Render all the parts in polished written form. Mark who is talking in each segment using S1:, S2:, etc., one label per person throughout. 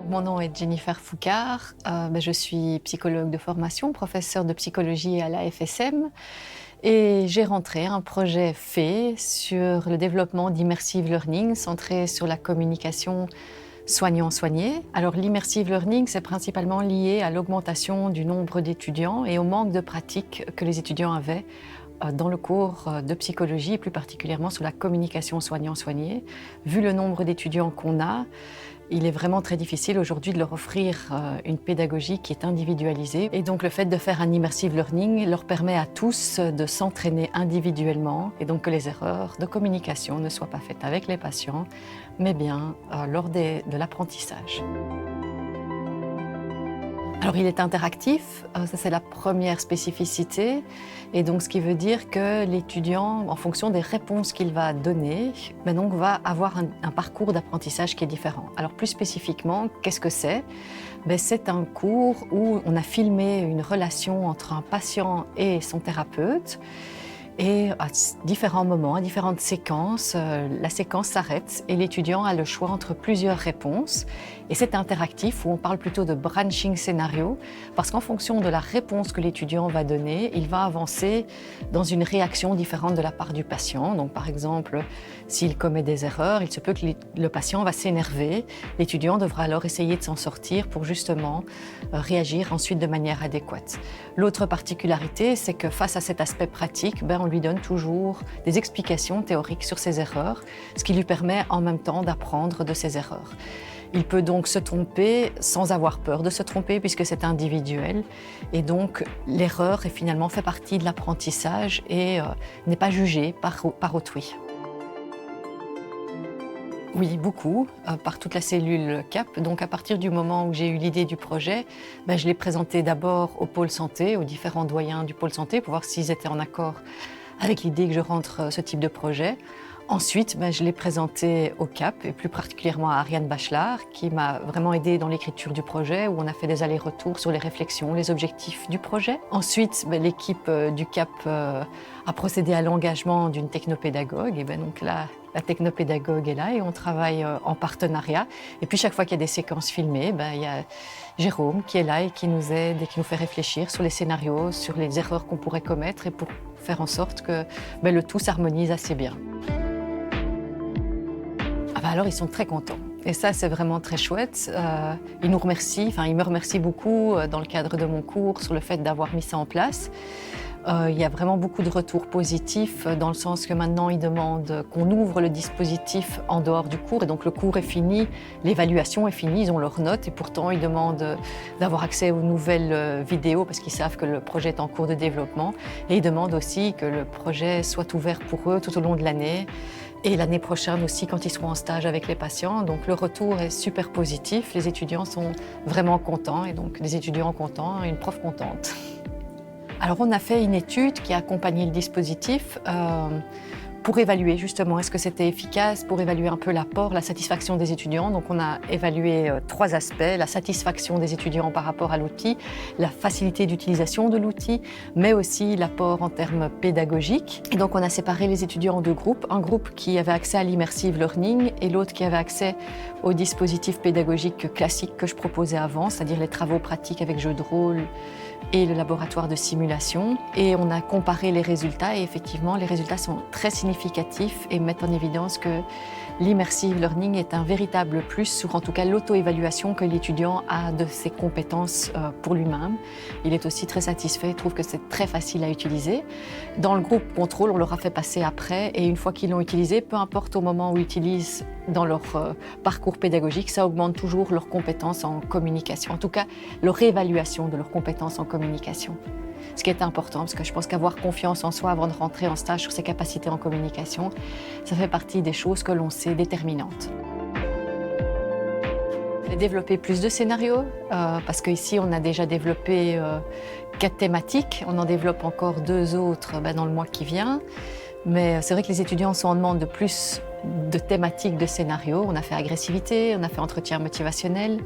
S1: Mon nom est Jennifer Foucard, je suis psychologue de formation, professeure de psychologie à la FSM et j'ai rentré un projet fait sur le développement d'immersive learning centré sur la communication soignant-soigné. Alors l'immersive learning, c'est principalement lié à l'augmentation du nombre d'étudiants et au manque de pratique que les étudiants avaient dans le cours de psychologie, et plus particulièrement sur la communication soignant-soigné. Vu le nombre d'étudiants qu'on a, il est vraiment très difficile aujourd'hui de leur offrir une pédagogie qui est individualisée. Et donc le fait de faire un immersive learning leur permet à tous de s'entraîner individuellement et donc que les erreurs de communication ne soient pas faites avec les patients, mais bien lors de l'apprentissage. Alors il est interactif, ça c'est la première spécificité, et donc ce qui veut dire que l'étudiant, en fonction des réponses qu'il va donner, donc va avoir un parcours d'apprentissage qui est différent. Alors plus spécifiquement, qu'est-ce que c'est? C'est un cours où on a filmé une relation entre un patient et son thérapeute. Et à différents moments, à différentes séquences, la séquence s'arrête et l'étudiant a le choix entre plusieurs réponses. Et c'est interactif où on parle plutôt de branching scénario parce qu'en fonction de la réponse que l'étudiant va donner, il va avancer dans une réaction différente de la part du patient. Donc par exemple, s'il commet des erreurs, il se peut que le patient va s'énerver. L'étudiant devra alors essayer de s'en sortir pour justement réagir ensuite de manière adéquate. L'autre particularité, c'est que face à cet aspect pratique, on lui donne toujours des explications théoriques sur ses erreurs, ce qui lui permet en même temps d'apprendre de ses erreurs. Il peut donc se tromper sans avoir peur de se tromper puisque c'est individuel. Et donc l'erreur est finalement fait partie de l'apprentissage et n'est pas jugée par autrui. Oui, beaucoup, par toute la cellule CAP. Donc à partir du moment où j'ai eu l'idée du projet, je l'ai présenté d'abord au pôle santé, aux différents doyens du pôle santé pour voir s'ils étaient en accord avec l'idée que je rentre ce type de projet. Ensuite, je l'ai présenté au CAP et plus particulièrement à Ariane Bachelard qui m'a vraiment aidée dans l'écriture du projet où on a fait des allers-retours sur les réflexions, les objectifs du projet. Ensuite, l'équipe du CAP a procédé à l'engagement d'une technopédagogue et donc là, la technopédagogue est là et on travaille en partenariat. Et puis chaque fois qu'il y a des séquences filmées, il y a Jérôme qui est là et qui nous aide et qui nous fait réfléchir sur les scénarios, sur les erreurs qu'on pourrait commettre et pour faire en sorte que le tout s'harmonise assez bien. Alors ils sont très contents et ça c'est vraiment très chouette. Ils nous remercient, ils me remercient beaucoup dans le cadre de mon cours sur le fait d'avoir mis ça en place. Il y a vraiment beaucoup de retours positifs dans le sens que maintenant ils demandent qu'on ouvre le dispositif en dehors du cours et donc le cours est fini, l'évaluation est finie, ils ont leurs notes et pourtant ils demandent d'avoir accès aux nouvelles vidéos parce qu'ils savent que le projet est en cours de développement et ils demandent aussi que le projet soit ouvert pour eux tout au long de l'année. Et l'année prochaine aussi, quand ils seront en stage avec les patients. Donc le retour est super positif, les étudiants sont vraiment contents et donc des étudiants contents et une prof contente. Alors on a fait une étude qui a accompagné le dispositif pour évaluer justement est-ce que c'était efficace, pour évaluer un peu l'apport, la satisfaction des étudiants. Donc on a évalué trois aspects, la satisfaction des étudiants par rapport à l'outil, la facilité d'utilisation de l'outil, mais aussi l'apport en termes pédagogiques. Et donc on a séparé les étudiants en deux groupes, un groupe qui avait accès à l'immersive learning et l'autre qui avait accès au dispositif pédagogique classique que je proposais avant, c'est-à-dire les travaux pratiques avec jeux de rôle et le laboratoire de simulation. Et on a comparé les résultats et effectivement, les résultats sont très significatifs et mettent en évidence que l'immersive learning est un véritable plus sur en tout cas l'auto-évaluation que l'étudiant a de ses compétences pour lui-même. Il est aussi très satisfait, il trouve que c'est très facile à utiliser. Dans le groupe contrôle, on leur a fait passer après et une fois qu'ils l'ont utilisé, peu importe au moment où ils l'utilisent dans leur parcours pédagogique, ça augmente toujours leurs compétences en communication, en tout cas leur évaluation de leurs compétences en communication. Ce qui est important, parce que je pense qu'avoir confiance en soi avant de rentrer en stage sur ses capacités en communication, ça fait partie des choses que l'on sait déterminantes. Développer plus de scénarios, parce qu'ici on a déjà développé 4 thématiques, on en développe encore 2 autres dans le mois qui vient. Mais c'est vrai que les étudiants sont en demande de plus de thématiques de scénarios. On a fait agressivité, on a fait entretien motivationnel,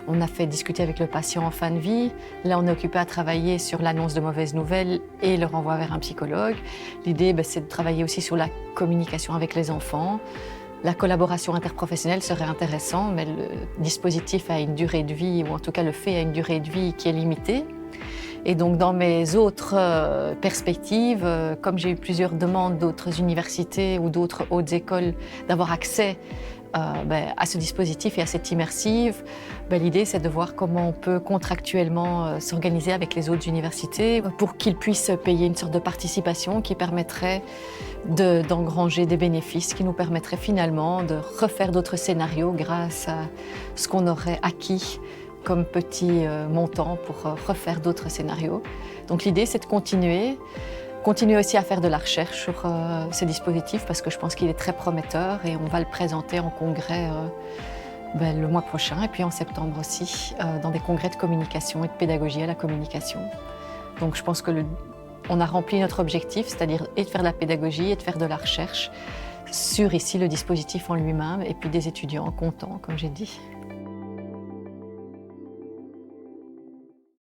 S1: on a fait discuter avec le patient en fin de vie. Là, on est occupé à travailler sur l'annonce de mauvaises nouvelles et le renvoi vers un psychologue. L'idée, c'est de travailler aussi sur la communication avec les enfants. La collaboration interprofessionnelle serait intéressante, mais le dispositif a une durée de vie, ou en tout cas le fait a une durée de vie qui est limitée. Et donc dans mes autres perspectives, comme j'ai eu plusieurs demandes d'autres universités ou d'autres hautes écoles d'avoir accès à ce dispositif et à cette immersive, l'idée c'est de voir comment on peut contractuellement s'organiser avec les autres universités pour qu'ils puissent payer une sorte de participation qui permettrait d'engranger des bénéfices, qui nous permettrait finalement de refaire d'autres scénarios grâce à ce qu'on aurait acquis comme petit montant pour refaire d'autres scénarios. Donc l'idée c'est de continuer aussi à faire de la recherche sur ce dispositif parce que je pense qu'il est très prometteur et on va le présenter en congrès le mois prochain et puis en septembre aussi dans des congrès de communication et de pédagogie à la communication. Donc je pense qu'on a rempli notre objectif, c'est-à-dire et de faire de la pédagogie et de faire de la recherche sur ici le dispositif en lui-même et puis des étudiants contents, comme j'ai dit.